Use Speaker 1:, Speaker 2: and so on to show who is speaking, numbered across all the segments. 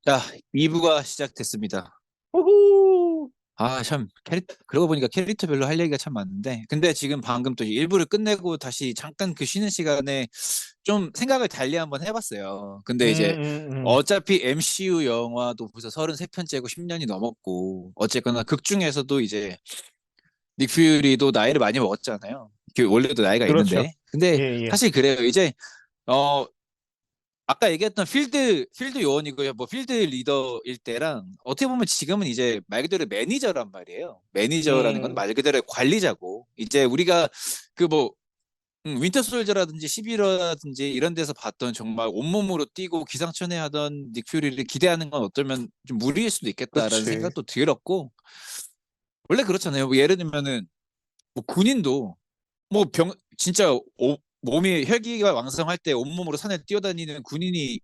Speaker 1: 자, 2부가 시작됐습니다.
Speaker 2: 후후.
Speaker 1: 참, 그러고 보니까 캐릭터별로 할 얘기가 참 많은데, 근데 지금 방금 또 1부를 끝내고 다시 잠깐 그 쉬는 시간에 좀 생각을 달리 한번 해봤어요. 근데 이제
Speaker 2: 음.
Speaker 1: 어차피 MCU 영화도 벌써 33편째고 10년이 넘었고, 어쨌거나 극 중에서도 이제 닉 퓨리도 나이를 많이 먹었잖아요. 원래도 나이가
Speaker 2: 그렇죠.
Speaker 1: 있는데. 근데
Speaker 2: 예, 예.
Speaker 1: 사실 그래요. 이제, 어, 아까 얘기했던 필드 요원이고요. 뭐 필드 리더일 때랑 어떻게 보면 지금은 이제 말 그대로 매니저란 말이에요. 매니저라는 건
Speaker 2: 음,
Speaker 1: 말 그대로 관리자고 이제 우리가 그 뭐 윈터 솔저라든지 11호라든지 이런 데서 봤던 정말 온몸으로 뛰고 기상천외하던 닉 퓨리를 기대하는 건 어쩌면 좀 무리일 수도 있겠다라는
Speaker 2: 그치.
Speaker 1: 생각도 들었고 원래 그렇잖아요. 뭐 예를 들면은 뭐 군인도 뭐 진짜 몸이 혈기가 왕성할 때 온몸으로 산에 뛰어다니는 군인이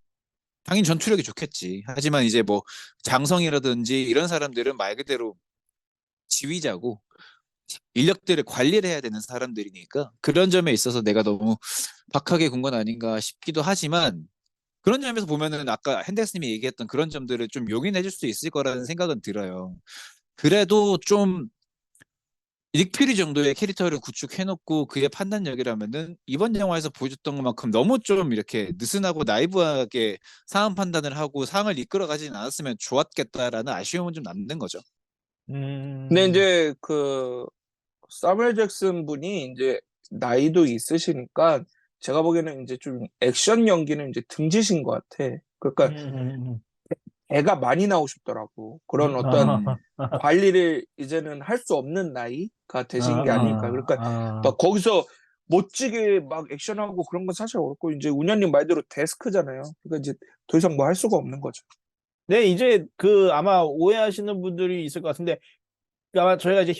Speaker 1: 당연히 전투력이 좋겠지. 하지만 이제 뭐 장성이라든지 이런 사람들은 말 그대로 지휘자고 인력들을 관리를 해야 되는 사람들이니까 그런 점에 있어서 내가 너무 박하게 군 건 아닌가 싶기도 하지만 그런 점에서 보면은 아까 핸델스님이 얘기했던 그런 점들을 좀 용인해 줄 수 있을 거라는 생각은 들어요. 그래도 좀 닉퓨리 정도의 캐릭터를 구축해놓고 그의 판단력이라면은 이번 영화에서 보여줬던 것만큼 너무 좀 이렇게 느슨하고 나이브하게 상황 판단을 하고 상황을 이끌어가진 않았으면 좋았겠다라는 아쉬움은 좀 남는 거죠.
Speaker 2: 음,
Speaker 3: 근데 이제 그 사무엘 잭슨 분이 이제 나이도 있으시니까 제가 보기에는 이제 좀 액션 연기는 이제 등지신 것 같아. 그러니까
Speaker 2: 음.
Speaker 3: 애가 많이 나오셨더라고. 그런 어떤
Speaker 1: 음,
Speaker 3: 관리를 이제는 할 수 없는 나이가 되신 게 아닐까. 그러니까 막
Speaker 2: 아.
Speaker 3: 거기서 멋지게 막 액션하고 그런 건 사실 어렵고 이제 운현님 말대로 데스크잖아요. 그러니까 이제 더 이상 뭐 할 수가 없는 거죠.
Speaker 2: 네, 이제 그 아마 오해하시는 분들이 있을 것 같은데, 아마 저희가 이제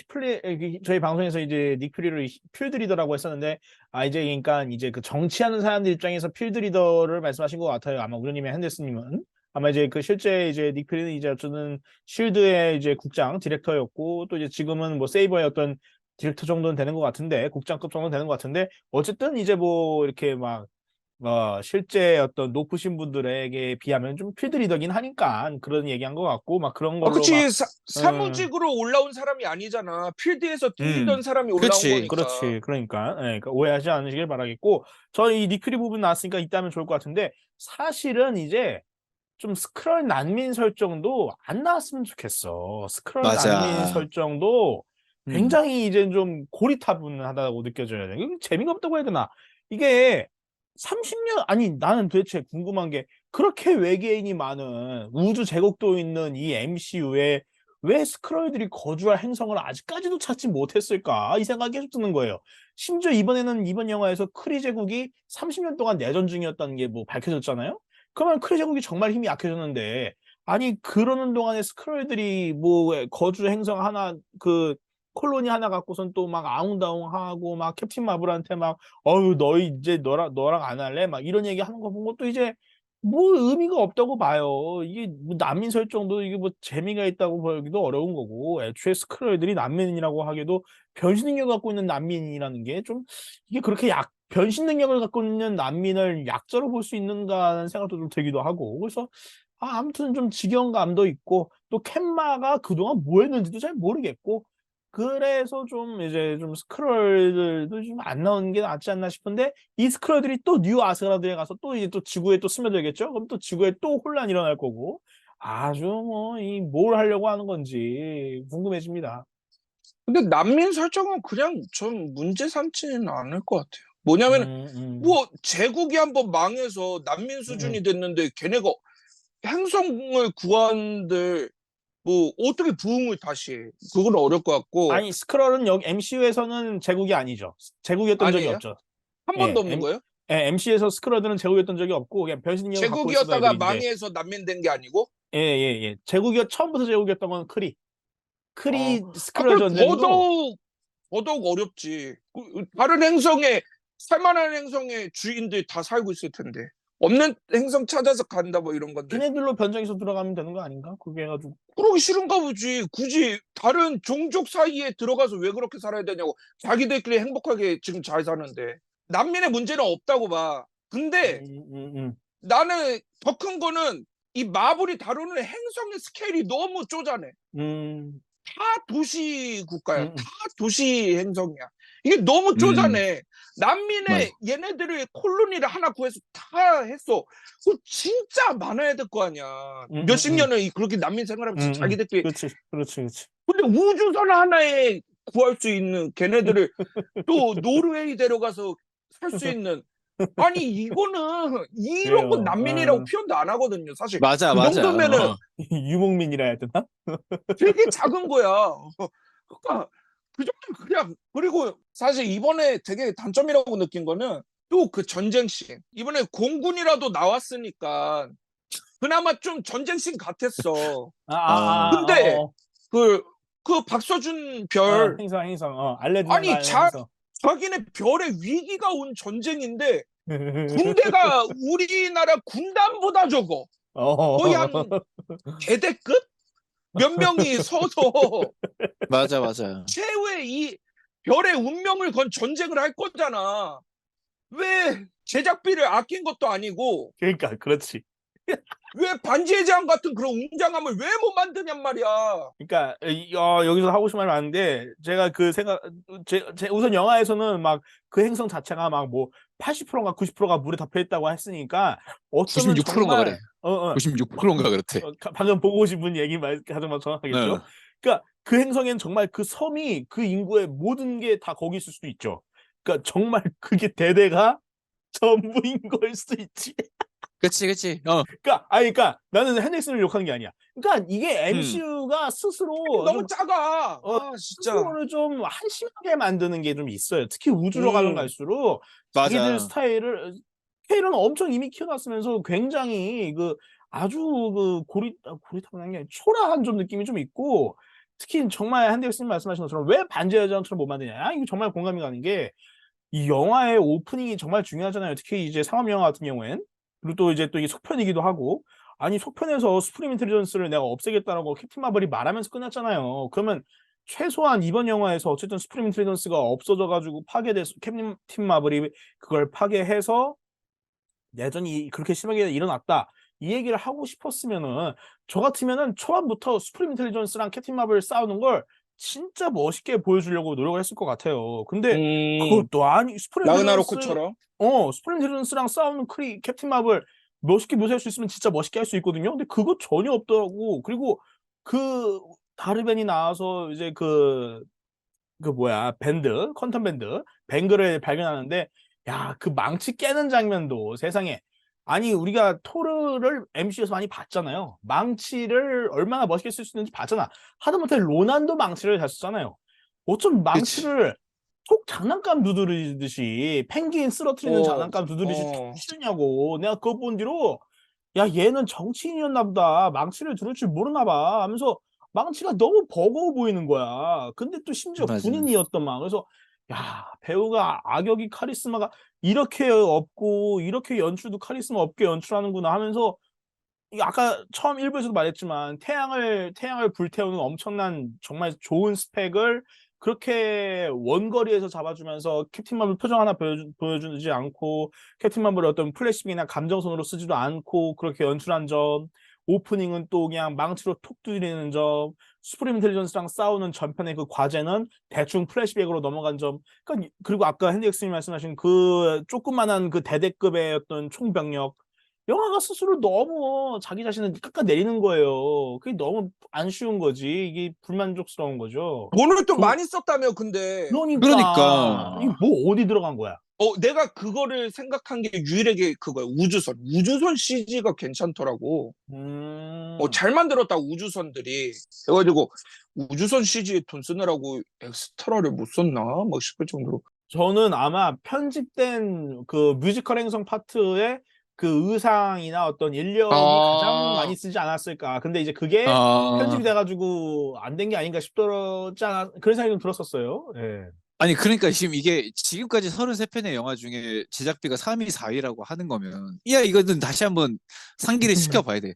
Speaker 2: 저희 방송에서 이제 닉 퓨리를 필드 리더라고 했었는데, 이제 그러니까 이제 그 정치하는 사람들 입장에서 필드 리더를 말씀하신 것 같아요. 아마 우려님의 핸데스님은. 아마 이제 그 실제 이제 닉 퓨리는 이제 어쩌는 쉴드의 이제 국장 디렉터였고, 또 이제 지금은 뭐 세이버의 어떤 디렉터 정도는 되는 것 같은데, 국장급 정도는 되는 것 같은데, 어쨌든 이제 뭐 이렇게 막 실제 어떤 높으신 분들에게 비하면 좀 필드 리더긴 하니까 그런 얘기한 것 같고, 막 그런
Speaker 3: 아,
Speaker 2: 걸로 막,
Speaker 3: 그치.
Speaker 2: 어,
Speaker 3: 사무직으로 올라온 사람이 아니잖아. 필드에서 뛰던
Speaker 1: 음,
Speaker 3: 사람이 올라온
Speaker 1: 그렇지.
Speaker 3: 거니까.
Speaker 2: 그렇지. 그러니까, 예, 그러니까 오해하지 않으시길 바라겠고, 저이 니큐리 부분 나왔으니까 이따 하면 좋을 것 같은데, 사실은 이제 좀 스크롤 난민 설정도 안 나왔으면 좋겠어. 스크롤 난민
Speaker 1: 맞아.
Speaker 2: 설정도
Speaker 1: 음,
Speaker 2: 굉장히 이제 좀 고리타분하다고 느껴져야 돼. 이거 재미가 없다고 해야 되나? 이게 30년, 아니, 나는 도대체 궁금한 게 그렇게 외계인이 많은 우주 제국도 있는 이 MCU에 왜 스크롤들이 거주할 행성을 아직까지도 찾지 못했을까? 이 생각이 계속 드는 거예요. 심지어 이번에는 이번 영화에서 크리 제국이 30년 동안 내전 중이었다는 게 뭐 밝혀졌잖아요? 그러면 크리 제국이 정말 힘이 약해졌는데, 아니, 그러는 동안에 스크롤들이 뭐 거주 행성 하나, 그 콜로니 하나 갖고선 또 막 아웅다웅하고 막 캡틴 마블한테 막 어유 너희 이제 너랑 안 할래? 막 이런 얘기 하는 거 본 것도 이제 뭐 의미가 없다고 봐요. 이게 뭐 난민 설정도 이게 뭐 재미가 있다고 보기도 어려운 거고, 애초에 스크롤들이 난민이라고 하기도 변신 능력 갖고 있는 난민이라는 게 좀 이게 그렇게 변신 능력을 갖고 있는 난민을 약자로 볼 수 있는가 하는 생각도 좀 들기도 하고. 그래서 아무튼 좀 지겨운 감도 있고, 또 캔마가 그동안 뭐 했는지도 잘 모르겠고, 그래서 좀 이제 좀 스크롤들도 좀 안 나오는 게 낫지 않나 싶은데, 이 스크롤들이 또 뉴 아스가르드에 가서 또 이제 또 지구에 또 스며들겠죠? 그럼 또 지구에 또 혼란이 일어날 거고, 아주 뭐 이 뭘 하려고 하는 건지 궁금해집니다.
Speaker 3: 근데 난민 설정은 그냥 전 문제 삼지는 않을 것 같아요. 뭐냐면
Speaker 2: 음, 음,
Speaker 3: 뭐 제국이 한번 망해서 난민
Speaker 2: 음.
Speaker 3: 수준이 됐는데 걔네가 행성을 구한들 뭐 어떻게 부흥을 다시 해? 그건 어려울 것 같고.
Speaker 2: 아니, 스크롤은 여기 MCU에서는 제국이 아니죠. 제국이었던 적이
Speaker 3: 아니에요?
Speaker 2: 없죠.
Speaker 3: 한 번도
Speaker 2: 예,
Speaker 3: 없는 거예요?
Speaker 2: MC에서 스크롤들은 제국이었던 적이 없고, 그냥 변신 능력을 갖고 있었던
Speaker 3: 제국이었다가
Speaker 2: 애들인데,
Speaker 3: 망해서 난민된 게 아니고.
Speaker 2: 처음부터 제국이었던 건 크리 스크롤
Speaker 3: 그럼
Speaker 2: 전쟁도,
Speaker 3: 더더욱 어렵지. 다른 행성에 살만한 행성의 주인들 다 살고 있을 텐데 없는 행성 찾아서 간다 뭐 이런 건데.
Speaker 2: 걔네들로 변장해서 들어가면 되는 거 아닌가? 그게 해가지고.
Speaker 3: 그러기 싫은가 보지. 굳이 다른 종족 사이에 들어가서 왜 그렇게 살아야 되냐고. 자기들끼리 행복하게 지금 잘 사는데. 난민의 문제는 없다고 봐. 근데
Speaker 2: 음, 음, 음,
Speaker 3: 나는 더 큰 거는 이 마블이 다루는 행성의 스케일이 너무 쪼잔해. 다 도시 국가야. 다 도시 행성이야. 이게 너무 쪼잔해. 난민의
Speaker 1: 맞아.
Speaker 3: 얘네들을 콜로니를 하나 구해서 다 했어. 그 진짜 많아야 될 거 아니야. 몇십 년을 그렇게 난민 생활하면서 자기들끼리.
Speaker 2: 그렇지.
Speaker 3: 근데 우주선 하나에 구할 수 있는 걔네들을 또 노르웨이 데려가서 살 수 있는. 아니 이거는 이런 건
Speaker 2: 그래요.
Speaker 3: 난민이라고 표현도 안 하거든요. 사실
Speaker 1: 맞아,
Speaker 3: 그
Speaker 1: 맞아.
Speaker 3: 정도면은
Speaker 2: 유목민이라 해야 되나?
Speaker 3: 되게 작은 거야. 그러니까 그 정도 그냥. 그리고 사실 이번에 되게 단점이라고 느낀 거는 또 그 전쟁씬. 이번에 공군이라도 나왔으니까 그나마 좀 전쟁씬 같았어. 근데 그 박서준 별
Speaker 2: 행성. 알레드만
Speaker 3: 아니
Speaker 2: 가는 행성.
Speaker 3: 자기네 별에 위기가 온 전쟁인데 군대가 우리나라 군단보다 적어. 거의 한 개대급? 몇 명이 서서
Speaker 1: 맞아, 맞아.
Speaker 3: 최후의 이 별의 운명을 건 전쟁을 할 거잖아. 왜 제작비를 아낀 것도 아니고
Speaker 2: 그러니까 그렇지.
Speaker 3: 왜 반지의 제왕 같은 그런 웅장함을 왜 못 만드냔 말이야.
Speaker 2: 그러니까 여기서 하고 싶은 말이 많은데 제가 그 생각 우선 영화에서는 막 그 행성 자체가 막 뭐 80%가 90%가 물에 덮여 있다고 했으니까 어쩌면
Speaker 1: 96%인가
Speaker 2: 정말
Speaker 1: 그래. 96%인가 그렇대.
Speaker 2: 방금 보고 오신 분 얘기 가장 정확하겠죠. 그러니까 그 행성엔 정말 그 섬이 그 인구의 모든 게 다 거기 있을 수도 있죠. 그러니까 정말 그게 대대가 전부인 걸 수도 있지.
Speaker 1: 그치.
Speaker 2: 그러니까 나는 핸릭슨을 욕하는 게 아니야. 그러니까 이게 MCU가 스스로
Speaker 3: 너무
Speaker 2: 좀
Speaker 3: 작아. 진짜.
Speaker 2: 스스로를 좀 한심하게 만드는 게 좀 있어요. 특히 우주로 가면 갈수록 자기들
Speaker 1: 맞아.
Speaker 2: 스케일은 엄청 이미 키워놨으면서 굉장히 그 아주 그 고리타분한 게 초라한 좀 느낌이 좀 있고, 특히 정말 핸릭슨 말씀하신 것처럼 왜 반지의 제왕처럼 못 만드냐. 이거 정말 공감이 가는 게 이 영화의 오프닝이 정말 중요하잖아요. 특히 이제 상업 영화 같은 경우엔. 그리고 또 이제 또 이게 속편이기도 하고, 아니 속편에서 수프림 인텔리전스를 내가 없애겠다라고 캡틴 마블이 말하면서 끝났잖아요. 그러면 최소한 이번 영화에서 어쨌든 수프림 인텔리전스가 없어져가지고 파괴돼서 캡틴 마블이 그걸 파괴해서 내전이 그렇게 심하게 일어났다, 이 얘기를 하고 싶었으면은 저 같으면은 초반부터 수프림 인텔리전스랑 캡틴 마블 싸우는 걸 진짜 멋있게 보여주려고 노력을 했을 것 같아요. 근데 그것도 아니
Speaker 3: 라그나로크처럼.
Speaker 2: 스프링 인텔리전스랑 싸우는 캡틴 마블 멋있게 묘사할 수 있으면 진짜 멋있게 할 수 있거든요. 근데 그거 전혀 없더라고. 그리고 그 다르벤이 나와서 이제 컨텀 밴드 뱅그를 발견하는데, 야, 그 망치 깨는 장면도 세상에. 아니 우리가 토르를 MCU에서 많이 봤잖아요. 망치를 얼마나 멋있게 쓸 수 있는지 봤잖아. 하다못해 로난도 망치를 잘 쓰잖아요. 어쩜 망치를 속 장난감 두드리듯이, 펭귄 쓰러트리는 장난감 두드리듯이 툭 치느냐고. 내가 그거 본 뒤로 야, 얘는 정치인이었나 보다, 망치를 두를 줄 모르나 봐 하면서 망치가 너무 버거워 보이는 거야. 근데 또 심지어
Speaker 1: 맞아.
Speaker 2: 군인이었던 막. 그래서 야, 배우가 악역이 카리스마가 이렇게 없고 이렇게 연출도 카리스마 없게 연출하는구나 하면서, 아까 처음 일부에서도 말했지만 태양을 불태우는 엄청난 정말 좋은 스펙을 그렇게 원거리에서 잡아주면서 캡틴 마블 표정 하나 보여주지 않고, 캡틴 마블의 어떤 플래시백이나 감정선으로 쓰지도 않고 그렇게 연출한 점, 오프닝은 또 그냥 망치로 톡 두드리는 점, 수프림 인텔리전스랑 싸우는 전편의 그 과제는 대충 플래시백으로 넘어간 점, 그러니까 그리고 아까 핸드엑스님 말씀하신 그 조그만한 그 대대급의 어떤 총병력, 영화가 스스로 너무 자기 자신을 깎아내리는 거예요. 그게 너무 안 쉬운 거지. 이게 불만족스러운 거죠.
Speaker 3: 돈을 또 많이 썼다며. 근데
Speaker 2: 그러니까 이게 뭐 어디 들어간 거야?
Speaker 3: 내가 그거를 생각한 게 유일하게 그거야. 우주선 CG가 괜찮더라고. 잘 만들었다 우주선들이. 그래가지고 우주선 CG에 돈 쓰느라고 엑스트라를 못 썼나 막 싶을 정도로.
Speaker 2: 저는 아마 편집된 그 뮤지컬 행성 파트에 그 의상이나 어떤 인력이 가장 많이 쓰지 않았을까. 근데 이제 그게 편집이 돼가지고 안 된 게 아닌가 싶더지 않아, 그런 생각이 좀 들었었어요. 예.
Speaker 1: 아니 그러니까 지금 이게 지금까지 33편의 영화 중에 제작비가 3위, 4위라고 하는 거면, 야 이거는 다시 한번 상기를 시켜봐야 돼.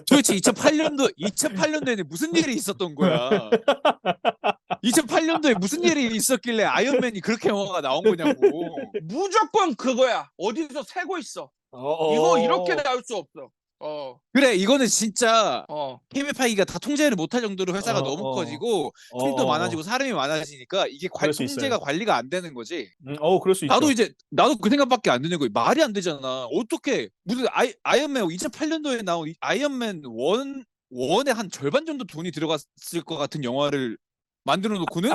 Speaker 1: 도대체 2008년도에는 무슨 일이 있었던 거야? 2008년도에 무슨 일이 있었길래 아이언맨이 그렇게 영화가 나온 거냐고.
Speaker 3: 무조건 그거야. 어디서 새고 있어. 이거 이렇게 나올 수 없어.
Speaker 1: 그래 이거는 진짜
Speaker 3: 어.
Speaker 1: 케미파이가 다 통제를 못할 정도로 회사가
Speaker 2: 어,
Speaker 1: 너무
Speaker 2: 어.
Speaker 1: 커지고 총도 많아지고 사람이 많아지니까 이게
Speaker 2: 그럴 수
Speaker 1: 통제가
Speaker 2: 있어요.
Speaker 1: 관리가 안 되는 거지.
Speaker 2: 그럴 수
Speaker 1: 나도
Speaker 2: 있죠.
Speaker 1: 이제 나도 그 생각밖에 안 드는 거야. 말이 안 되잖아. 어떻게 무슨 아이언맨 2008년도에 나온 아이언맨 원의 한 절반 정도 돈이 들어갔을 것 같은 영화를 만들어 놓고는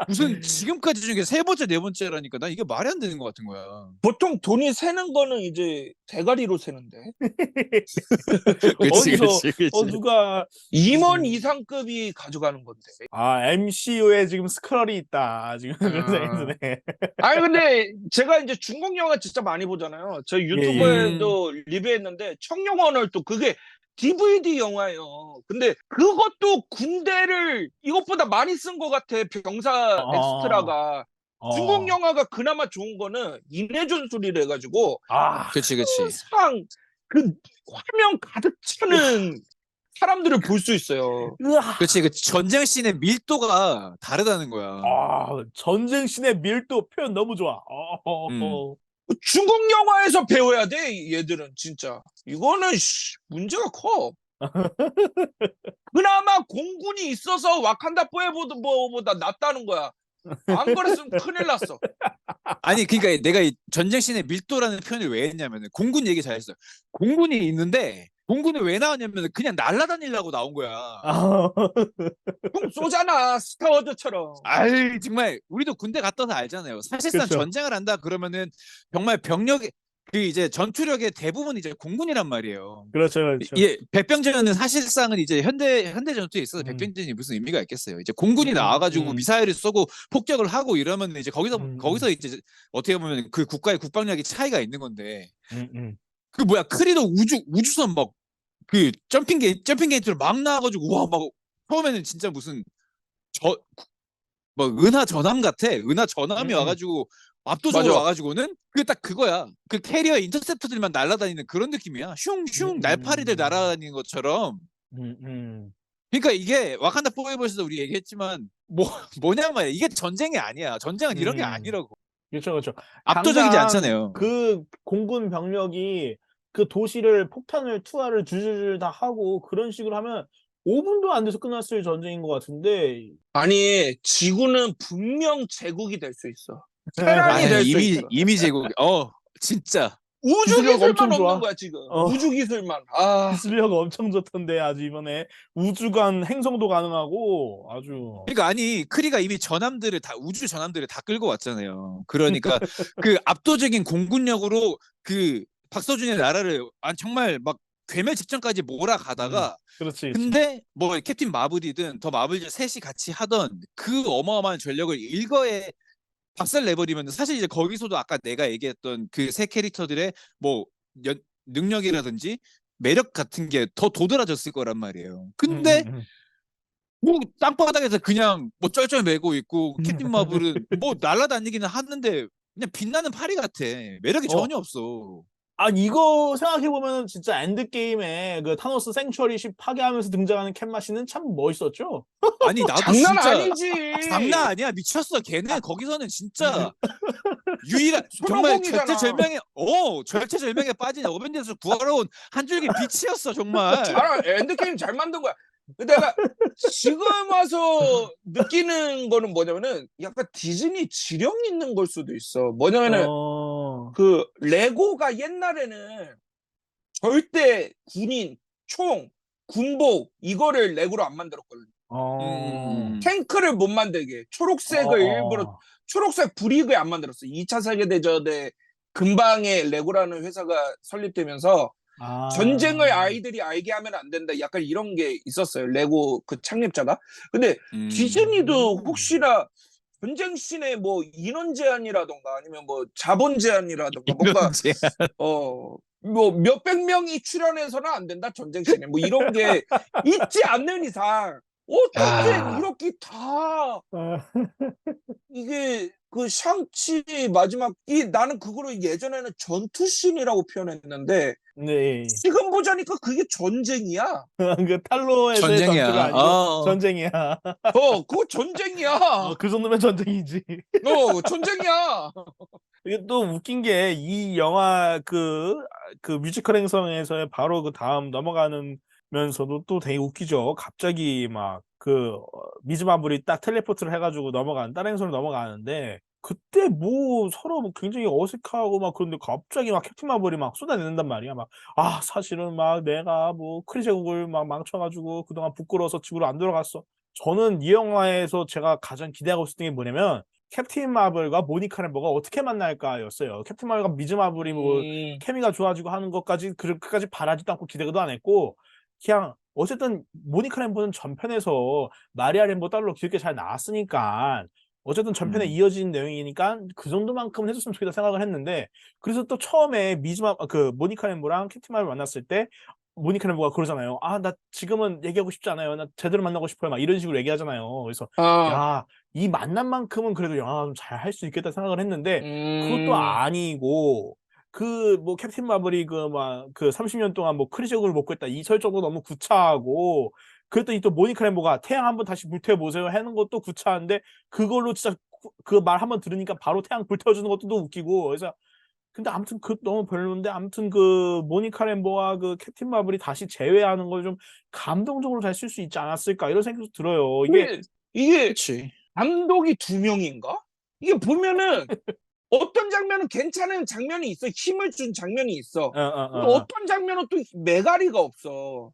Speaker 1: 무슨 지금까지 중에 세 번째 네 번째라니까 난 이게 말이 안 되는 것 같은 거야.
Speaker 3: 보통 돈이 새는 거는 이제 대가리로 새는데.
Speaker 1: 그치
Speaker 2: 어디서
Speaker 1: 그치 그치.
Speaker 2: 누가
Speaker 3: 임원 이상급이 가져가는 건데.
Speaker 2: MCU에 지금 스크럴이 있다. 지금 그런 생각이 드네.
Speaker 3: 아니 근데 제가 이제 중국 영화 진짜 많이 보잖아요. 저
Speaker 2: 예.
Speaker 3: 유튜브에도 리뷰했는데 청룡원을 또 그게 DVD 영화예요. 근데 그것도 군대를 이것보다 많이 쓴 것 같아. 병사 엑스트라가. 중국 영화가 그나마 좋은 거는 인해준술이라 해가지고
Speaker 1: 그치 그치.
Speaker 3: 항상 그 화면 가득 차는 사람들을 볼 수 있어요.
Speaker 1: 그치 그 전쟁 씬의 밀도가 다르다는 거야.
Speaker 2: 전쟁 씬의 밀도 표현 너무 좋아.
Speaker 1: 음.
Speaker 3: 중국 영화에서 배워야 돼, 얘들은 진짜. 이거는 문제가 커. 그나마 공군이 있어서 와칸다 포에버보다 낫다는 거야. 안 그랬으면 큰일 났어.
Speaker 1: 아니 그러니까 내가 이 전쟁 씬의 밀도라는 표현을 왜 했냐면은 공군 얘기 잘했어요. 공군이 있는데 공군이 왜 나왔냐면은 그냥 날아다니려고 나온 거야.
Speaker 3: 총 쏘잖아, 스타워즈처럼.
Speaker 1: 아이 정말 우리도 군대 갔다 와서 알잖아요. 사실상
Speaker 2: 그쵸.
Speaker 1: 전쟁을 한다 그러면은 정말 병력의 그 이제 전투력의 대부분 이제 공군이란 말이에요.
Speaker 2: 그렇죠, 그렇죠.
Speaker 1: 예, 백병전은 사실상은 이제 현대 전투에 있어서
Speaker 2: 음.
Speaker 1: 백병전이 무슨 의미가 있겠어요. 이제 공군이 나와가지고 미사일을 쏘고 폭격을 하고 이러면 이제 거기서 이제 어떻게 보면 그 국가의 국방력이 차이가 있는 건데 그 뭐야 크리도 우주선 막 그 점핑 게이트로 막 나와가지고 와 막 처음에는 진짜 무슨 저 뭐 은하 전함 같아. 은하 전함이 와가지고 압도적으로
Speaker 3: 맞아.
Speaker 1: 와가지고는 그게 딱 그거야. 그 캐리어 인터셉터들만 날아다니는 그런 느낌이야. 슝슝 날파리들 날아다니는 것처럼. 그러니까 이게 와칸다 포에버에서도 우리 얘기했지만 뭐냐 말이야. 이게 전쟁이 아니야. 전쟁은 이런 게 아니라고.
Speaker 2: 그렇죠, 그렇죠.
Speaker 1: 압도적이지
Speaker 2: 당장
Speaker 1: 않잖아요.
Speaker 2: 그 공군 병력이 그 도시를 폭탄을 투하를 줄줄줄 다 하고 그런 식으로 하면 5분도 안 돼서 끝났을 전쟁인 것 같은데.
Speaker 3: 아니, 지구는 분명 제국이 될 수 있어. 테란이 될 수 있어.
Speaker 1: 이미 제국. 진짜.
Speaker 3: 우주
Speaker 2: 기술력
Speaker 3: 기술만
Speaker 2: 엄청 좋아.
Speaker 3: 없는 거야, 지금. 우주 기술만.
Speaker 2: 기술력 엄청 좋던데 아주 이번에 우주간 행성도 가능하고 아주.
Speaker 1: 그러니까 아니 크리가 이미 우주 전함들을 다 끌고 왔잖아요. 그러니까 그 압도적인 공군력으로 그 박서준의 나라를 정말 막 괴멸 직전까지 몰아가다가
Speaker 2: 그렇지.
Speaker 1: 근데 뭐 캡틴 마블이든 더 마블즈 셋이 같이 하던 그 어마어마한 전력을 일거에 박살 내버리면 사실 이제 거기서도 아까 내가 얘기했던 그 세 캐릭터들의 뭐 능력이라든지 매력 같은 게 더 도드라졌을 거란 말이에요. 근데 뭐 땅바닥에서 그냥 뭐 쩔쩔매고 있고 캡틴 마블은 뭐 날아다니기는 하는데 그냥 빛나는 파리 같아. 매력이 전혀 없어.
Speaker 2: 이거 생각해보면 진짜 엔드게임에 그 타노스 생츄어리십 파괴하면서 등장하는 캔마시는 참 멋있었죠?
Speaker 1: 아니 나도
Speaker 3: 장난
Speaker 1: 진짜
Speaker 3: 아니지.
Speaker 1: 장난 아니야. 미쳤어. 걔네 거기서는 진짜 유일한 정말
Speaker 3: 손오공이잖아.
Speaker 1: 절체절명에 빠진 어벤져스 구하러 온 한 줄기 빛이었어 정말.
Speaker 3: 엔드게임 잘 만든 거야. 내가 지금 와서 느끼는 거는 뭐냐면은 약간 디즈니 지령 있는 걸 수도 있어. 뭐냐면은 그 레고가 옛날에는 절대 군인, 총, 군복 이거를 레고로 안 만들었거든. 탱크를 못 만들게 초록색을 일부러 초록색 브릭을 안 만들었어. 2차 세계대전에 근방에 레고라는 회사가 설립되면서 전쟁을 아이들이 알게 하면 안 된다. 약간 이런 게 있었어요. 레고 그 창립자가. 근데 디즈니도 혹시나 전쟁 씬에 뭐 인원 제한이라던가 아니면 뭐 자본 제한이라던가 뭔가 뭐 몇백 명이 출연해서는 안 된다. 전쟁 씬에 뭐 이런 게 있지 않는 이상 어떻게 이렇게 다 이게 그 샹치 마지막 나는 그거를 예전에는 전투씬이라고 표현했는데 지금 보자니까 그게 전쟁이야.
Speaker 2: 그 탈로에서의
Speaker 1: 전쟁이야.
Speaker 2: 전투가 아니고 전쟁이야.
Speaker 3: 그거 전쟁이야.
Speaker 2: 그 정도면 전쟁이지.
Speaker 3: 전쟁이야.
Speaker 2: 이게 또 웃긴 게 이 영화 그 뮤지컬 행성에서의 바로 그 다음 넘어가면서도 또 되게 웃기죠. 갑자기 막 미즈 마블이 딱 텔레포트를 해가지고 다른 행성으로 넘어가는데 그때 뭐 서로 뭐 굉장히 어색하고 막 그런데 갑자기 막 캡틴 마블이 막 쏟아내는단 말이야. 막 사실은 막 내가 뭐 크리 제국을 막 망쳐가지고 그동안 부끄러워서 집으로 안 돌아갔어. 저는 이 영화에서 제가 가장 기대하고 있었던 게 뭐냐면 캡틴 마블과 모니카 램버가 어떻게 만날까였어요. 캡틴 마블과 미즈 마블이 뭐
Speaker 3: 음,
Speaker 2: 케미가 좋아지고 하는 것까지 그렇게까지 바라지도 않고 기대도 안 했고 그냥 어쨌든 모니카 램버는 전편에서 마리아 램버 딸로 귀엽게 잘 나왔으니까 어쨌든 전편에 이어진 내용이니까 그 정도만큼은 해줬으면 좋겠다 생각을 했는데 그래서 또 처음에 모니카 램버랑 캡틴 마블 만났을 때 모니카 램버가 그러잖아요. 나 지금은 얘기하고 싶지 않아요. 나 제대로 만나고 싶어요. 막 이런 식으로 얘기하잖아요. 그래서
Speaker 3: 아,
Speaker 2: 야, 이 만남만큼은 그래도 영화가 좀 잘 할 수 있겠다 생각을 했는데 그것도
Speaker 3: 음,
Speaker 2: 아니고 뭐 캡틴 마블이 30년 동안 뭐 크리적을 먹고 있다 이 설정도 너무 구차하고 그랬더니 또 모니카 램보가 태양 한번 다시 불태워 보세요 하는 것도 구차한데 그걸로 진짜 그 말 한번 들으니까 바로 태양 불태워주는 것도 또 웃기고 그래서 근데 아무튼 너무 별로인데 아무튼 모니카 램보와 캡틴 마블이 다시 재회하는 걸 좀 감동적으로 잘 쓸 수 있지 않았을까 이런 생각도 들어요. 이게
Speaker 3: 이게
Speaker 1: 그치.
Speaker 3: 감독이 두 명인가? 이게 보면은 어떤 장면은 괜찮은 장면이 있어. 힘을 준 장면이 있어. 근데 어떤 장면은 또 메가리가 없어.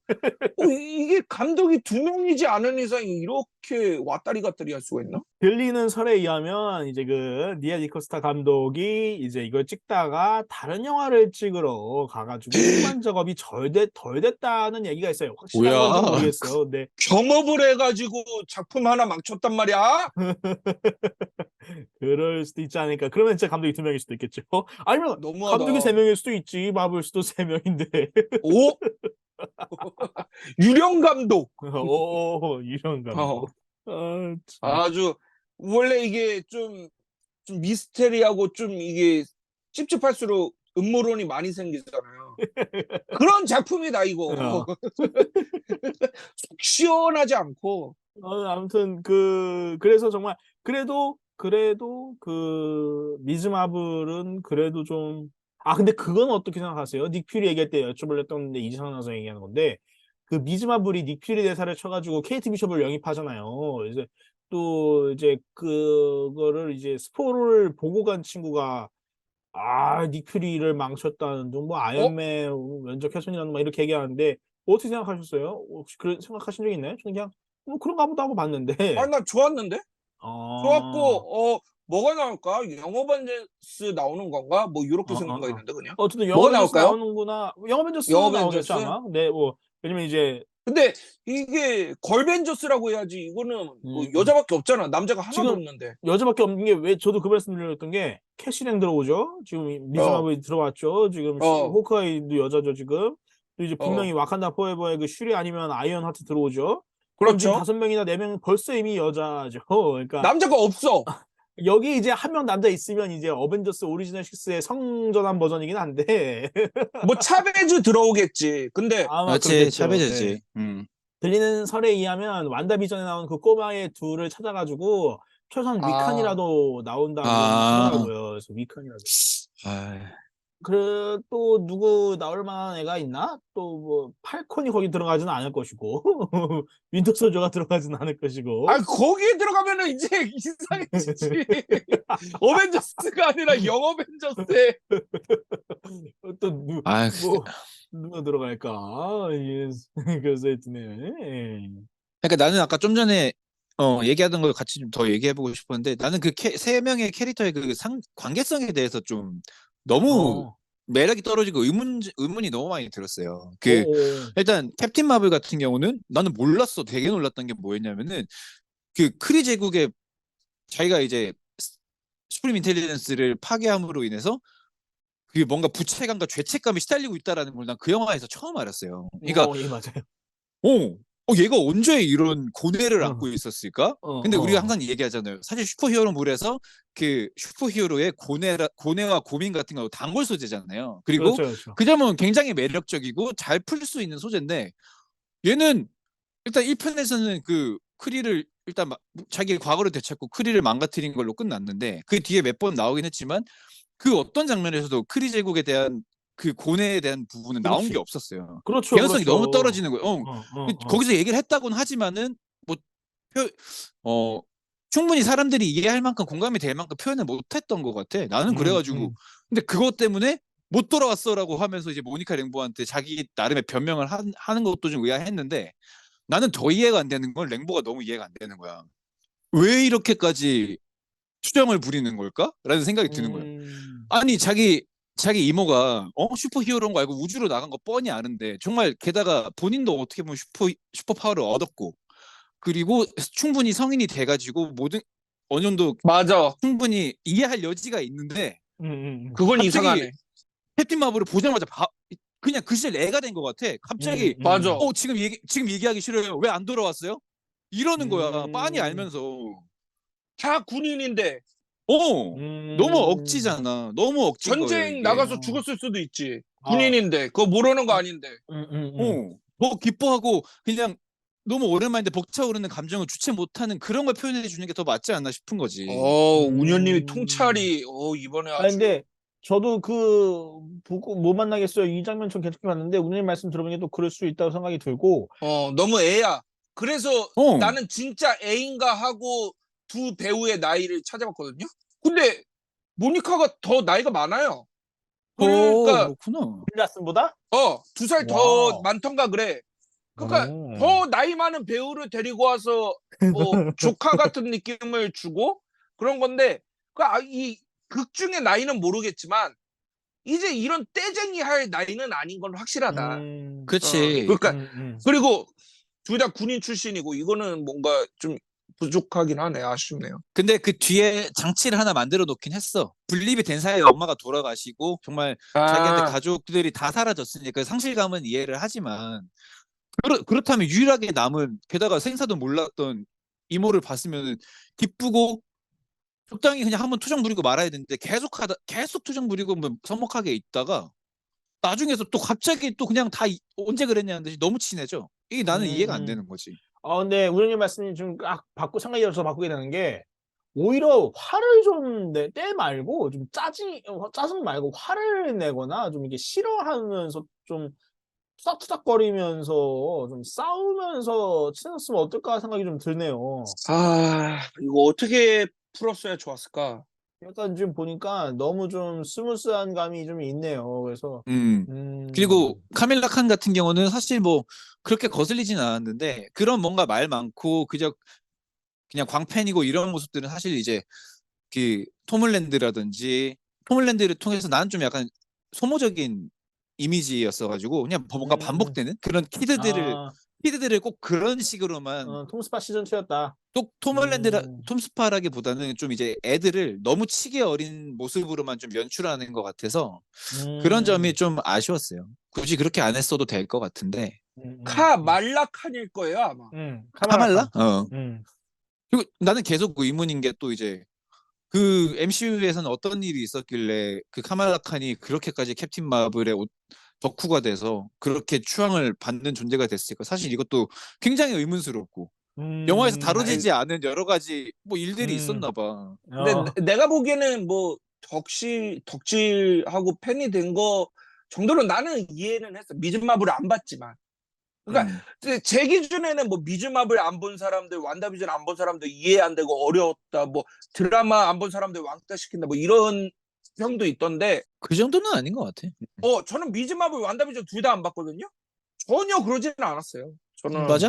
Speaker 3: 이게 감독이 두 명이지 않은 이상 이렇게 왔다리 갔다리 할 수가 있나?
Speaker 2: 들리는 설에 의하면 이제 니아 디코스타 감독이 이제 이걸 찍다가 다른 영화를 찍으러 가가지고 후반 작업이 덜 됐다는 얘기가 있어요. 확실한 건지
Speaker 1: 뭐야?
Speaker 2: 모르겠어요. 근데
Speaker 3: 겸업을 해가지고 작품 하나 망쳤단 말이야.
Speaker 2: 그럴 수도 있지 않을까. 그러면 진짜 감독이 두 명일 수도 있겠죠. 아니면
Speaker 3: 너무하다.
Speaker 2: 감독이 세 명일 수도 있지. 마블 수도 세 명인데.
Speaker 3: 오, 유령 감독.
Speaker 2: 이런
Speaker 3: 어,
Speaker 2: 감독. 아, 참.
Speaker 3: 아주 원래 이게 좀 미스테리하고 좀 이게 찝찝할수록 음모론이 많이 생기잖아요. 그런 작품이다 이거.
Speaker 2: 어.
Speaker 3: 속 시원하지 않고.
Speaker 2: 아무튼 그래서 정말 그래도 미즈 마블은 그래도 좀 근데 그건 어떻게 생각하세요? 닉 퓨리 얘기할 때 여쭤보려던 데 이지선 아나운서 얘기하는 건데 미즈 마블이 닉 퓨리 대사를 쳐가지고 케이트 비숍을 영입하잖아요. 이제 또 이제 그거를 이제 스포를 보고 간 친구가 닉 퓨리를 망쳤다는 둥 뭐
Speaker 3: 어?
Speaker 2: 아이언맨 면접 훼손이라는 막 이렇게 얘기하는데 어떻게 생각하셨어요? 혹시 그런 생각하신 적 있나요? 저는 그냥 뭐 그런가 보다 하고 봤는데
Speaker 3: 아니 나 좋았는데?
Speaker 2: 어,
Speaker 3: 좋았고 뭐가 나올까? 영어 번제스 나오는 건가? 뭐 이렇게
Speaker 2: 어.
Speaker 3: 생각했는데 그냥
Speaker 2: 어쨌든 영어
Speaker 3: 뭐가
Speaker 2: 벤져스
Speaker 3: 나올까요?
Speaker 2: 나오는구나. 영어 벤져스
Speaker 3: 영어
Speaker 2: 나오겠죠
Speaker 3: 번제스?
Speaker 2: 아마. 네, 뭐 왜냐면 이제
Speaker 3: 근데 이게 걸벤져스라고 해야지. 이거는 뭐
Speaker 2: 음,
Speaker 3: 여자밖에 없잖아. 남자가 하나도
Speaker 2: 지금
Speaker 3: 없는데.
Speaker 2: 여자밖에 없는 게 왜 저도 그 말씀 드렸던 게 캐시랭 들어오죠. 지금 미즈
Speaker 3: 어,
Speaker 2: 마블이 들어왔죠. 지금
Speaker 3: 어,
Speaker 2: 호크아이도 여자죠 지금. 또 이제 분명히
Speaker 3: 어.
Speaker 2: 와칸다 포에버의 슈리 아니면 아이언 하트 들어오죠. 그럼 지금
Speaker 3: 그렇죠.
Speaker 2: 5명이나 4명 벌써 이미 여자죠. 그러니까
Speaker 3: 남자가 없어.
Speaker 2: 여기 이제 한 명 남자 있으면 이제 어벤져스 오리지널 6의 성전환 버전이긴 한데
Speaker 3: 뭐 차베즈 들어오겠지. 근데
Speaker 2: 아마
Speaker 1: 그렇지,
Speaker 2: 그렇겠죠. 예.
Speaker 1: 차별제지.
Speaker 2: 들리는 설에 의하면 완다비전에 나온 그 꼬마의 둘을 찾아가지고 최소한
Speaker 3: 아,
Speaker 2: 위칸이라도 나온다고는
Speaker 1: 아,
Speaker 2: 하더라고요. 그래서 위칸이라도.
Speaker 1: 아,
Speaker 2: 또 누구 나올 만한 애가 있나? 또 뭐 팔콘이 거기 들어가지는 않을 것이고 윈터 소저가 들어가지는 않을 것이고
Speaker 3: 거기에 들어가면은 이제 이상해지지. 어벤져스가 아니라 영 어벤져스에.
Speaker 2: 또
Speaker 1: 아,
Speaker 2: 누가 들어갈까? 예. 그래서 하여튼에 예.
Speaker 1: 그러니까 나는 아까 좀 전에 얘기하던 걸 같이 좀 더 얘기해보고 싶었는데 나는 세 명의 캐릭터의 관계성에 대해서 좀 너무
Speaker 2: 어,
Speaker 1: 매력이 떨어지고 의문이 너무 많이 들었어요.
Speaker 2: 어, 어,
Speaker 1: 일단 캡틴 마블 같은 경우는 나는 몰랐어. 되게 놀랐던 게 뭐였냐면은 크리 제국의 자기가 이제 슈프림 인텔리전스를 파괴함으로 인해서 그게 뭔가 부채감과 죄책감이 시달리고 있다라는 걸 난 그 영화에서 처음 알았어요. 그러니까
Speaker 2: 예, 맞아요.
Speaker 1: 얘가 언제 이런 고뇌를 안고
Speaker 2: 어,
Speaker 1: 있었을까?
Speaker 2: 어,
Speaker 1: 근데 우리가
Speaker 2: 어.
Speaker 1: 항상 얘기하잖아요. 사실 슈퍼히어로물에서 슈퍼히어로의 고뇌와 고민 같은 거 단골 소재잖아요. 그리고
Speaker 2: 그렇죠, 그렇죠.
Speaker 1: 그 점은 굉장히 매력적이고 잘 풀 수 있는 소재인데 얘는 일단 1편에서는 크리를 일단 자기 과거를 되찾고 크리를 망가뜨린 걸로 끝났는데 그 뒤에 몇 번 나오긴 했지만 그 어떤 장면에서도 크리 제국에 대한 그 고뇌에 대한 부분은 나온
Speaker 2: 그렇지.
Speaker 1: 게 없었어요.
Speaker 2: 그렇죠,
Speaker 1: 개연성이
Speaker 2: 그렇죠.
Speaker 1: 너무 떨어지는 거예요.
Speaker 2: 어.
Speaker 1: 거기서 얘기를 했다고는 하지만은 뭐 표, 충분히 사람들이 이해할 만큼 공감이 될 만큼 표현을 못했던 것 같아. 나는 그래가지고 근데 그것 때문에 못 돌아왔어라고 하면서 이제 모니카 랭보한테 자기 나름의 변명을 하는 것도 좀 의아했는데 나는 더 이해가 안 되는 건 랭보가 너무 이해가 안 되는 거야. 왜 이렇게까지 투정을 부리는 걸까? 라는 생각이 드는 거예요. 아니 자기 이모가 슈퍼히어로인 거 알고 우주로 나간 거 뻔히 아는데 정말 게다가 본인도 어떻게 보면 슈퍼 파워를 얻었고 그리고 충분히 성인이 돼가지고 모든 어느 정도
Speaker 3: 맞아.
Speaker 1: 충분히 이해할 여지가 있는데
Speaker 3: 그건
Speaker 1: 갑자기
Speaker 3: 이상하네.
Speaker 1: 캡틴 마블을 보자마자 그냥 그 시절 애가 된 것 같아. 갑자기
Speaker 3: 맞아.
Speaker 1: 지금 얘기하기 싫어요. 왜 안 돌아왔어요? 이러는 거야. 빤히 알면서.
Speaker 3: 다 군인인데
Speaker 1: 너무 억지잖아. 너무 억지인 거예요,
Speaker 3: 전쟁
Speaker 1: 이게.
Speaker 3: 나가서 죽었을 수도 있지. 군인인데 그거 모르는 거 아닌데.
Speaker 1: 더 기뻐하고 그냥 너무 오랜만인데 벅차오르는 감정을 주체 못하는 그런 걸 표현해 주는 게 더 맞지 않나 싶은 거지.
Speaker 3: 운현님이 통찰이 이번에
Speaker 2: 아니
Speaker 3: 아주
Speaker 2: 근데 저도 보고 못 만나겠어요. 이 장면 좀 괜찮게 봤는데 오늘 말씀 들어보니까 또 그럴 수 있다고 생각이 들고.
Speaker 3: 너무 애야. 그래서
Speaker 1: 어.
Speaker 3: 나는 진짜 애인가 하고 두 배우의 나이를 찾아봤거든요. 근데 모니카가 더 나이가 많아요. 그러니까
Speaker 1: 그렇구나.
Speaker 2: 윌라슨보다?
Speaker 3: 2살 더
Speaker 2: 와우.
Speaker 3: 많던가 그래. 그러니까 더 나이 많은 배우를 데리고 와서 조카 같은 느낌을 주고 그런 건데 이 극 중의 나이는 모르겠지만 이제 이런 떼쟁이 할 나이는 아닌 건 확실하다.
Speaker 1: 그렇지.
Speaker 3: 그러니까 그리고 둘 다 군인 출신이고 이거는 뭔가 좀 부족하긴 하네. 아쉽네요.
Speaker 1: 근데 그 뒤에 장치를 하나 만들어 놓긴 했어. 분립이 된 사이에 엄마가 돌아가시고 정말 자기한테 가족들이 다 사라졌으니까 상실감은 이해를 하지만 그렇다면 유일하게 남은 게다가 생사도 몰랐던 이모를 봤으면 기쁘고 적당히 그냥 한번 투정 부리고 말아야 되는데 계속 투정 부리고 뭐 서먹하게 있다가 나중에서 또 갑자기 또 그냥 다 언제 그랬냐는 듯이 너무 친해져. 이게 나는 이해가 안 되는 거지.
Speaker 2: 근데 우현님 말씀이 좀 생각이 들어서 바꾸게 되는 게 오히려 화를 좀 때 말고 좀 짜증 말고 화를 내거나 좀 이게 싫어하면서 좀 투닥투닥거리면서 좀 싸우면서 친했으면 어떨까 생각이 좀 드네요.
Speaker 3: 이거 어떻게 풀었어야 좋았을까?
Speaker 2: 약간 지금 보니까 너무 좀 스무스한 감이 좀 있네요. 그래서
Speaker 1: 그리고 카밀라 칸 같은 경우는 사실 뭐 그렇게 거슬리진 않았는데 그런 뭔가 말 많고 그냥 광팬이고 이런 모습들은 사실 이제 그 톰홀랜드를 통해서 나는 좀 약간 소모적인 이미지였어가지고 그냥 뭔가 반복되는 그런 키드들을 꼭 그런 식으로만
Speaker 2: 톰스파 시즌 2였다.
Speaker 1: 또 톰스파라기보다는 좀 이제 애들을 너무 치기 어린 모습으로만 좀 연출하는 것 같아서 그런 점이 좀 아쉬웠어요. 굳이 그렇게 안 했어도 될 것 같은데.
Speaker 3: 카말라칸일 거예요 아마.
Speaker 1: 카말라? 그리고 나는 계속 그 의문인 게 또 이제 그 MCU에서는 어떤 일이 있었길래 그 카말라 칸이 그렇게까지 캡틴 마블의 덕후가 돼서 그렇게 추앙을 받는 존재가 됐을까? 사실 이것도 굉장히 의문스럽고 영화에서 다뤄지지 않은 여러 가지 뭐 일들이 있었나 봐.
Speaker 3: 근데 내가 보기에는 뭐 덕질하고 팬이 된 거 정도로 나는 이해는 했어. 미즈 마블을 안 봤지만. 그러니까 제 기준에는 뭐 미즈 마블 안 본 사람들, 완다비전 안 본 사람들 이해 안 되고 어려웠다. 뭐 드라마 안 본 사람들 왕따 시킨다. 뭐 이런 평도 있던데.
Speaker 1: 그 정도는 아닌 것 같아.
Speaker 3: 저는 미즈 마블, 완다비전 둘 다 안 봤거든요. 전혀 그러지는 않았어요. 저는
Speaker 1: 맞아.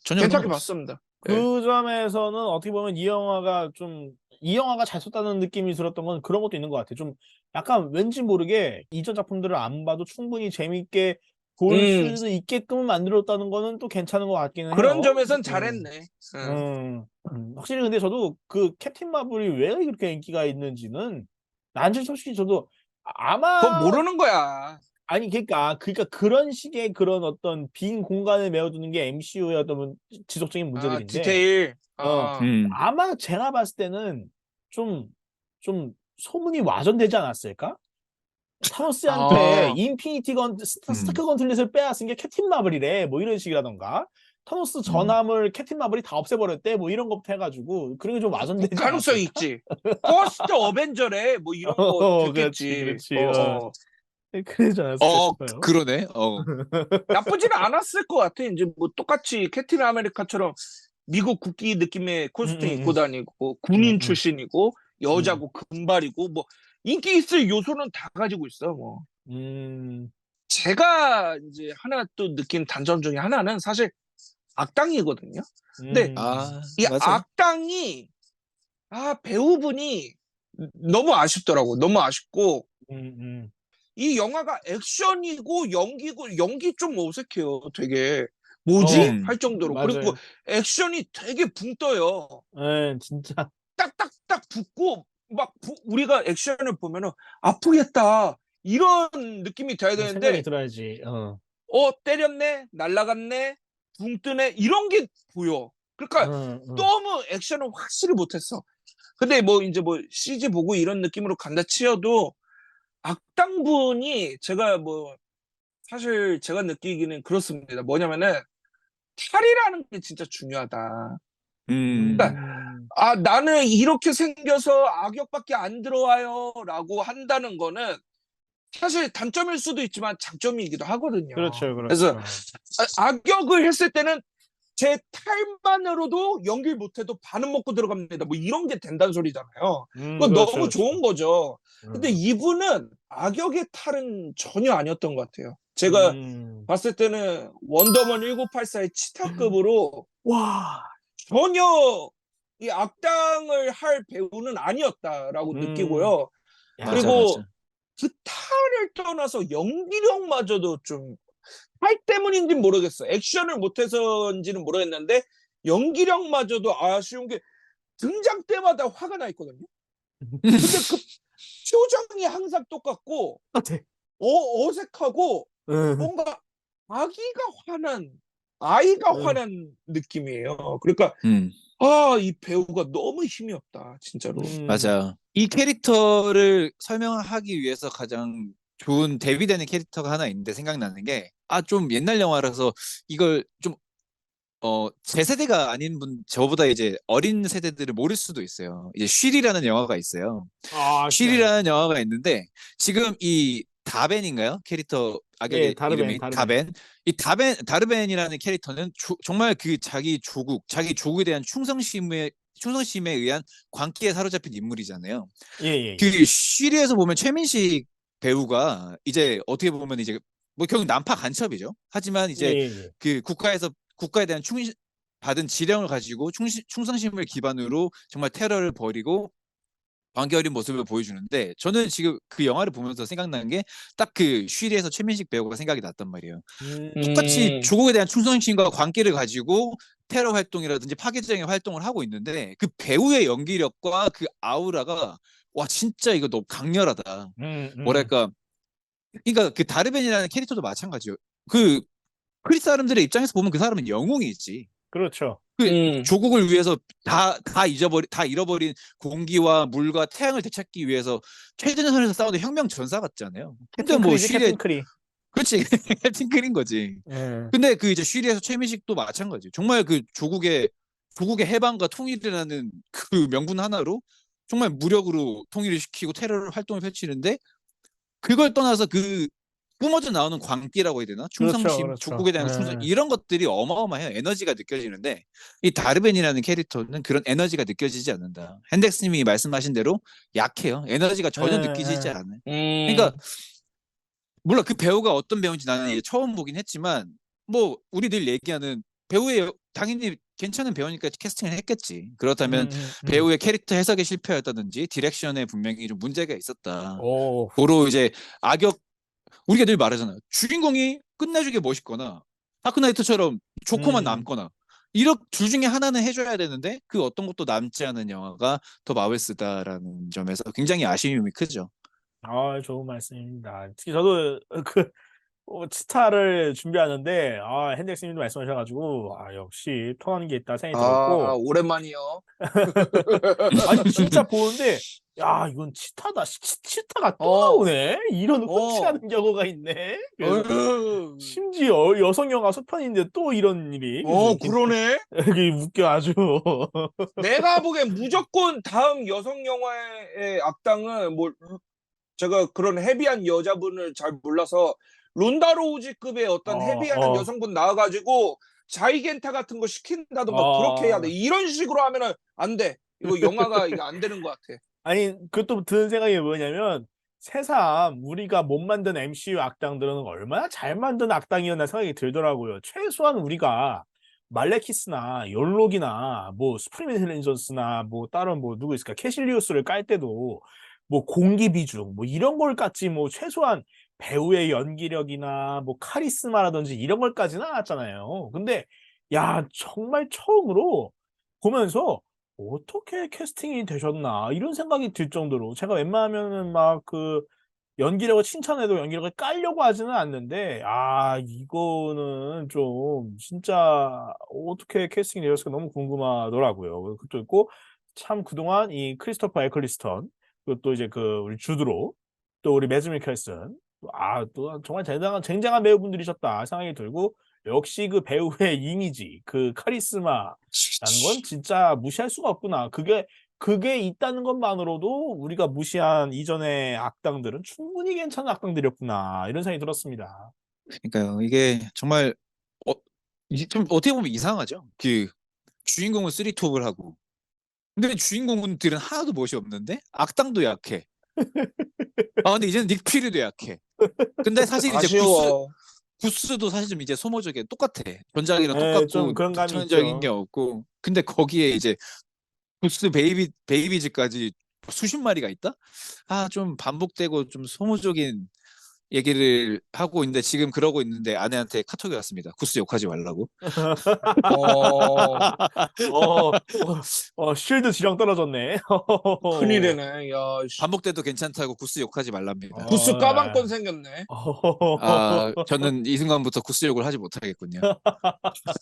Speaker 1: 전혀
Speaker 3: 괜찮게 봤습니다.
Speaker 2: 그 점에서는 어떻게 보면 이 영화가 잘 썼다는 느낌이 들었던 건 그런 것도 있는 것 같아. 좀 약간 왠지 모르게 이전 작품들을 안 봐도 충분히 재밌게 볼 수 있게끔 만들었다는 거는 또 괜찮은 것 같기는 해요.
Speaker 3: 그런 점에선 잘했네.
Speaker 2: 확실히 근데 저도 그 캡틴 마블이 왜 그렇게 인기가 있는지는 난 솔직히 저도 아마
Speaker 3: 그건 모르는 거야.
Speaker 2: 아니 그러니까 그런 식의 그런 어떤 빈 공간을 메워두는 게 MCU의 어떤 지속적인 문제들인데
Speaker 3: 디테일.
Speaker 2: 아마 제가 봤을 때는 좀 소문이 와전되지 않았을까? 타노스한테 인피니티 스타크 건틀릿을 빼앗은 게 캡틴 마블이래 뭐 이런 식이라던가 타노스 전함을 캡틴 마블이 다 없애버렸대. 뭐 이런 것부터 해가지고 그런 게 좀 와전되지
Speaker 3: 가능성이
Speaker 2: 않았을까?
Speaker 3: 있지. 퍼스트 어벤져래 뭐 이런 거 됐겠지.
Speaker 2: 그렇지.
Speaker 3: 어.
Speaker 2: 그러지 않았을까 싶어요.
Speaker 1: 그러네.
Speaker 3: 나쁘지는 않았을 것 같아. 이제 뭐 똑같이 캡틴 아메리카처럼 미국 국기 느낌의 코스튬 입고 다니고 군인 출신이고 여자고 금발이고 뭐 인기 있을 요소는 다 가지고 있어. 뭐 제가 이제 하나 또 느낀 단점 중에 하나는 사실 악당이거든요. 근데 이
Speaker 1: 맞아.
Speaker 3: 악당이 배우분이 너무 아쉽더라고. 너무 아쉽고 이 영화가 액션이고 연기 좀 어색해요. 되게 뭐지? 할 정도로. 그리고
Speaker 2: 맞아요.
Speaker 3: 액션이 되게 붕 떠요.
Speaker 2: 네, 진짜.
Speaker 3: 딱딱딱 붙고 막 우리가 액션을 보면은 아프겠다 이런 느낌이 돼야
Speaker 2: 생각이
Speaker 3: 되는데
Speaker 2: 들어야지.
Speaker 3: 때렸네, 날라갔네, 붕 뜨네 이런 게 보여. 그러니까 너무 액션을 확실히 못했어. 근데 뭐 이제 뭐 CG 보고 이런 느낌으로 간다 치여도 악당분이 제가 뭐 사실 제가 느끼기는 그렇습니다. 뭐냐면은 탈이라는 게 진짜 중요하다. 그러니까 나는 이렇게 생겨서 악역밖에 안 들어와요라고 한다는 거는 사실 단점일 수도 있지만 장점이기도 하거든요.
Speaker 2: 그렇죠.
Speaker 3: 그래서 악역을 했을 때는 제 탈만으로도 연기를 못해도 반은 먹고 들어갑니다. 뭐 이런 게 된다는 소리잖아요. 그건
Speaker 2: 그렇죠,
Speaker 3: 너무 좋은 거죠. 근데
Speaker 2: 음.
Speaker 3: 이분은 악역의 탈은 전혀 아니었던 것 같아요. 제가 봤을 때는 원더먼 1984의 치타급으로
Speaker 2: 와.
Speaker 3: 전혀 이 악당을 할 배우는 아니었다라고 느끼고요. 그리고 그 탈을 떠나서 연기력마저도 좀 탈 때문인지 모르겠어. 액션을 못해서인지는 모르겠는데 연기력마저도 아쉬운 게 등장 때마다 화가 나 있거든요. 근데 그 표정이 항상 똑같고
Speaker 2: 네.
Speaker 3: 어색하고 뭔가 아이가 화난 느낌이에요. 그러니까 이 배우가 너무 힘이 없다, 진짜로.
Speaker 1: 맞아. 이 캐릭터를 설명하기 위해서 가장 좋은 대비되는 캐릭터가 하나 있는데 생각나는 게 좀 옛날 영화라서 이걸 좀 제 세대가 아닌 저보다 이제 어린 세대들을 모를 수도 있어요. 이제 쉔이라는 영화가 있어요. 쉔이라는 영화가 있는데 지금 이 다벤인가요? 캐릭터 악역의 이름이 다벤. 이 다르벤이라는 캐릭터는 정말 그 자기 조국에 대한 충성심에 의한 광기에 사로잡힌 인물이잖아요. 그 쉔에서 보면 최민식 배우가 이제 어떻게 보면 이제 뭐 결국 난파 간첩이죠. 하지만 이제 그 국가에 대한 받은 지령을 가지고 충성심을 기반으로 정말 테러를 벌이고 광기어린 모습을 보여주는데 저는 지금 그 영화를 보면서 생각나는 게 딱 그 쉔에서 최민식 배우가 생각이 났단 말이에요. 똑같이 조국에 대한 충성심과 광기를 가지고 테러 활동이라든지 파괴적인 활동을 하고 있는데 그 배우의 연기력과 그 아우라가 와 진짜 이거 너무 강렬하다. 뭐랄까 그러니까 그 다르벤이라는 캐릭터도 마찬가지예요. 그 크리스 사람들의 입장에서 보면 그 사람은 영웅이지.
Speaker 2: 그렇죠.
Speaker 1: 그 조국을 위해서 다 잃어버린 공기와 물과 태양을 되찾기 위해서 최전선에서 싸우는 혁명 전사 같잖아요. 근데 뭐 캡틴 크리. 그렇지. 캡틴 크리인 거지. 근데 그 이제 슈리에서 최민식도 마찬가지. 정말 그 조국의 해방과 통일이라는 그 명분 하나로 정말 무력으로 통일을 시키고 테러 활동을 펼치는데 그걸 떠나서 그 뿜어져 나오는 광기라고 해야 되나? 충성심,
Speaker 2: 그렇죠.
Speaker 1: 조국에 대한 충성 이런 것들이 어마어마해요. 에너지가 느껴지는데 이 다르벤이라는 캐릭터는 그런 에너지가 느껴지지 않는다. 핸덱스님이 말씀하신 대로 약해요. 에너지가 전혀 느끼지지 않아요. 그러니까 물론 그 배우가 어떤 배우인지 나는 이제 처음 보긴 했지만 뭐 우리 늘 얘기하는 배우의 당연히 괜찮은 배우니까 캐스팅을 했겠지. 그렇다면 배우의 캐릭터 해석에 실패였다든지 디렉션에 분명히 좀 문제가 있었다. 고로 이제 우리가 늘 말하잖아요. 주인공이 끝내주게 멋있거나 다크나이트처럼 조커만 남거나 이런 둘 중에 하나는 해줘야 되는데 그 어떤 것도 남지 않은 영화가 더 마블스다라는 점에서 굉장히 아쉬움이 크죠.
Speaker 2: 좋은 말씀입니다. 특히 저도 그 치타를 준비하는데 핸델스님도 말씀하셔가지고 역시 통하는 게 있다 생각이 들었고
Speaker 3: 오랜만이요.
Speaker 2: 아니 진짜 보는데 야, 이건 치타다. 치타가 또
Speaker 3: 어.
Speaker 2: 나오네. 이런 흔치않은 경우가 있네. 그래서
Speaker 3: 어휴.
Speaker 2: 심지어 여성 영화 속편인데 또 이런 일이. 그래서
Speaker 3: 그러네.
Speaker 2: 이게 웃겨 아주.
Speaker 3: 내가 보기엔 무조건 다음 여성 영화의 악당은 뭐 제가 그런 헤비한 여자분을 잘 몰라서 론다 로우지급의 어떤 헤비한 여성분 나와가지고 자이겐타 같은 거 시킨다던가 그렇게 해야 돼. 이런 식으로 하면은 안 돼. 이거 영화가 이게 안 되는 것 같아.
Speaker 2: 아니, 그것도 드는 생각이 뭐냐면, 새삼 우리가 못 만든 MCU 악당들은 얼마나 잘 만든 악당이었나 생각이 들더라고요. 최소한 우리가 말레키스나 욜록이나 뭐 스프림 인텔리전스나 뭐 다른 뭐 누구 있을까 캐실리우스를 깔 때도 뭐 공기 비중 뭐 이런 걸 깠지 뭐 최소한 배우의 연기력이나 뭐 카리스마라든지 이런 걸까지는 않았잖아요. 근데 야 정말 처음으로 보면서 어떻게 캐스팅이 되셨나 이런 생각이 들 정도로 제가 웬만하면은 막 그 연기력을 칭찬해도 연기력을 깔려고 하지는 않는데 이거는 좀 진짜 어떻게 캐스팅이 되었을까 너무 궁금하더라고요. 그것도 있고 참 그동안 이 크리스토퍼 에클리스턴 그리고 또 이제 그 우리 주드로 또 우리 매즈 미켈슨 또 정말 쟁쟁한 배우분들이셨다 생각이 들고 역시 그 배우의 이미지 그 카리스마 라는 건 진짜 무시할 수가 없구나. 그게 있다는 것만으로도 우리가 무시한 이전의 악당들은 충분히 괜찮은 악당들이었구나. 이런 생각이 들었습니다.
Speaker 1: 그러니까요. 이게 정말 좀 어떻게 보면 이상하죠. 그 주인공은 쓰리톱을 하고 근데 주인공들은 하나도 멋이 없는데 악당도 약해. 근데 이제는 닉 퓨리도 약해. 근데 사실 이제
Speaker 3: 아쉬워.
Speaker 1: 구스도 사실 좀 이제 소모적인 똑같아. 전작이랑
Speaker 2: 네, 좀
Speaker 1: 똑같고
Speaker 2: 그런 감이
Speaker 1: 특징적인 게
Speaker 2: 있죠.
Speaker 1: 없고 근데 거기에 이제 구스 베이비즈까지 수십 마리가 있다? 좀 반복되고 좀 소모적인 얘기를 하고 있는데 지금 그러고 있는데 아내한테 카톡이 왔습니다. 구스 욕하지 말라고.
Speaker 3: 어,
Speaker 2: 쉴드 지령 떨어졌네.
Speaker 3: 큰일이네. 야, 씨.
Speaker 1: 반복돼도 괜찮다고 구스 욕하지 말랍니다.
Speaker 3: 구스 까방권 생겼네.
Speaker 1: 저는 이 순간부터 구스 욕을 하지 못하겠군요.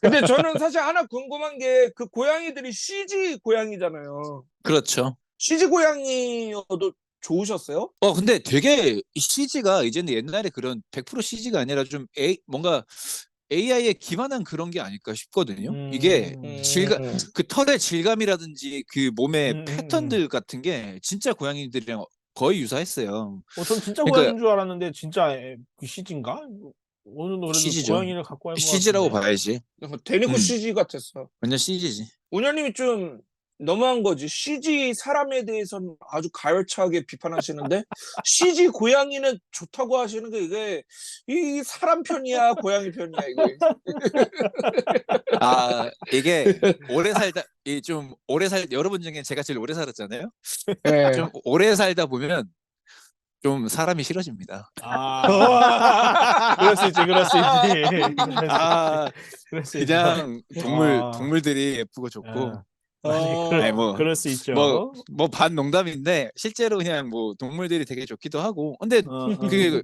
Speaker 3: 근데 저는 사실 하나 궁금한 게 그 고양이들이 CG 고양이잖아요.
Speaker 1: 그렇죠.
Speaker 3: CG 고양이여도 좋으셨어요?
Speaker 1: 근데 되게 CG가 이제는 옛날에 그런 100% CG가 아니라 좀 뭔가 AI에 기반한 그런 게 아닐까 싶거든요. 이게
Speaker 3: 음,
Speaker 1: 그 털의 질감이라든지 그 몸의
Speaker 2: 음.
Speaker 1: 패턴들 같은 게 진짜 고양이들이랑 거의 유사했어요.
Speaker 2: 전 진짜
Speaker 1: 그러니까
Speaker 2: 고양이인 줄 알았는데 진짜 그 CG인가? 어느 정도 그래도
Speaker 1: CG죠.
Speaker 2: 고양이를 갖고 할 것
Speaker 1: CG라고
Speaker 2: 같은데.
Speaker 1: 봐야지.
Speaker 3: 데니고 CG 같았어.
Speaker 1: 완전 CG지.
Speaker 3: 운현님이 좀 너무한 거지. CG 사람에 대해서는 아주 가열차게 비판하시는데 CG 고양이는 좋다고 하시는 게 이게 이 사람 편이야, 고양이 편이야 이게.
Speaker 1: 이게 오래 살다 좀 오래 여러분 중에 제가 제일 오래 살았잖아요.
Speaker 3: 예.
Speaker 1: 좀 오래 살다 보면 좀 사람이 싫어집니다.
Speaker 2: 그럴 수 있지, 그럴 수 있지. 그럴 수 있죠.
Speaker 1: 그냥 동물들이 예쁘고 좋고
Speaker 2: 맞아요.
Speaker 1: 아니
Speaker 2: 그럴 수 있죠.
Speaker 1: 뭐 반 농담인데 실제로 그냥 뭐 동물들이 되게 좋기도 하고 근데 그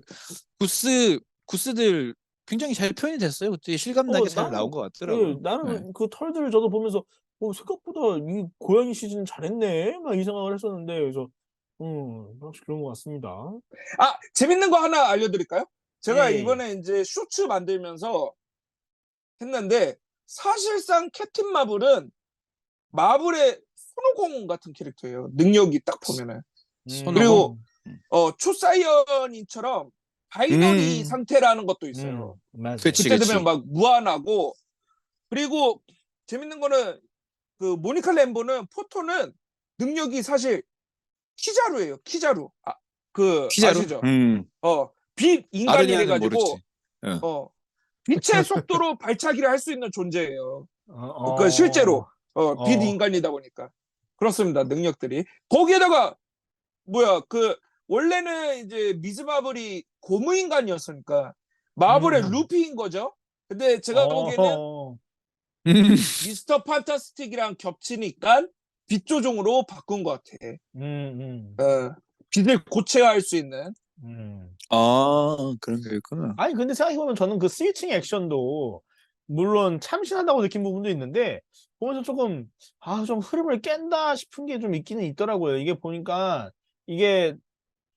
Speaker 1: 구스들 굉장히 잘 표현이 됐어요. 그때 실감나게 잘 나온 것 같더라고요.
Speaker 2: 나는 그 털들을 저도 보면서 생각보다 이 고양이 시즌 잘했네. 막 이 생각을 했었는데 그래서 역시 그런 것 같습니다.
Speaker 3: 재밌는 거 하나 알려드릴까요? 제가
Speaker 2: 예.
Speaker 3: 이번에 이제 쇼츠 만들면서 했는데 사실상 캡틴 마블은 마블의 손오공 같은 캐릭터예요. 능력이 딱 보면은. 그리고 초사이언인처럼 바이너리 상태라는 것도 있어요.
Speaker 2: 맞아요.
Speaker 3: 그때 되면 막 무한하고 그리고 재밌는 거는 그 모니카 램보는 포토는 능력이 사실 키자루예요. 키자루.
Speaker 1: 키자루?
Speaker 3: 아시죠? 빛 인간이래
Speaker 1: 아르니아는
Speaker 3: 가지고
Speaker 1: 모르지.
Speaker 3: 빛의 속도로 발차기를 할 수 있는 존재예요. 그 실제로 빛 인간이다 보니까 그렇습니다. 능력들이 거기에다가 그 원래는 이제 미즈 마블이 고무 인간이었으니까 마블의 루피인 거죠. 근데 제가 보기에는 미스터 판타스틱이랑 겹치니까 빛 조종으로 바꾼 것 같아. 빛을 고체화할 수 있는.
Speaker 1: 그런 게 있구나.
Speaker 2: 아니 근데 생각해보면 저는 그 스위칭 액션도 물론 참신하다고 느낀 부분도 있는데 보면서 조금 좀 흐름을 깬다 싶은 게 좀 있기는 있더라고요. 이게 보니까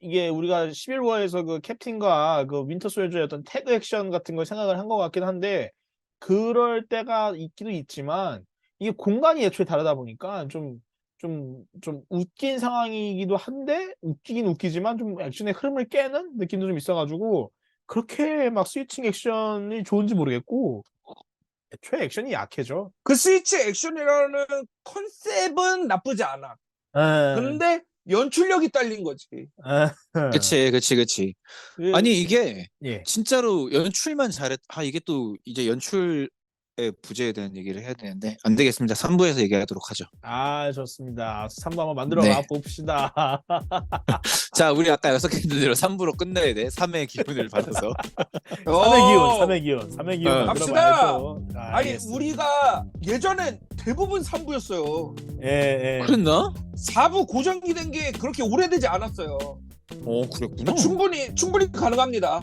Speaker 2: 이게 우리가 11월에서 그 캡틴과 그 윈터 솔저의 어떤 태그 액션 같은 걸 생각을 한 것 같긴 한데 그럴 때가 있기도 있지만 이게 공간이 애초에 다르다 보니까 좀 웃긴 상황이기도 한데 웃기긴 웃기지만 좀 액션의 흐름을 깨는 느낌도 좀 있어가지고 그렇게 막 스위칭 액션이 좋은지 모르겠고 애초에 액션이 약해져.
Speaker 3: 그 스위치 액션이라는 컨셉은 나쁘지 않아.
Speaker 2: 에,
Speaker 3: 근데 연출력이 딸린 거지.
Speaker 1: 그치.
Speaker 2: 그,
Speaker 1: 아니 이게
Speaker 2: 예.
Speaker 1: 진짜로 연출만 잘했. 아 이게 또 이제 연출의 부재에 대한 얘기를 해야 되는데 안 되겠습니다. 3부에서 얘기하도록 하죠.
Speaker 2: 아, 좋습니다. 3부 한번 만들어
Speaker 1: 네.
Speaker 2: 봅시다.
Speaker 1: 자, 우리 아까 약속했던 대로 3부로 끝내야 돼. 3의 기분을 받아서.
Speaker 2: 3의 기운 만들어
Speaker 3: 갑시다.
Speaker 2: 봐야죠.
Speaker 3: 아니 우리가 예전엔 대부분 3부였어요.
Speaker 2: 예.
Speaker 1: 그랬나?
Speaker 3: 4부 고정이 된 게 그렇게 오래되지 않았어요.
Speaker 1: 그랬구나.
Speaker 3: 충분히 가능합니다.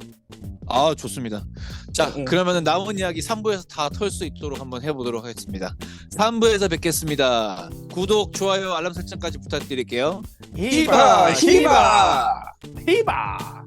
Speaker 1: 아, 좋습니다. 자,
Speaker 3: 응.
Speaker 1: 그러면은 남은 이야기 3부에서 다 털 수 있도록 한번 해보도록 하겠습니다. 3부에서 뵙겠습니다. 구독, 좋아요, 알람 설정까지 부탁드릴게요.
Speaker 3: 히바.
Speaker 2: 히바.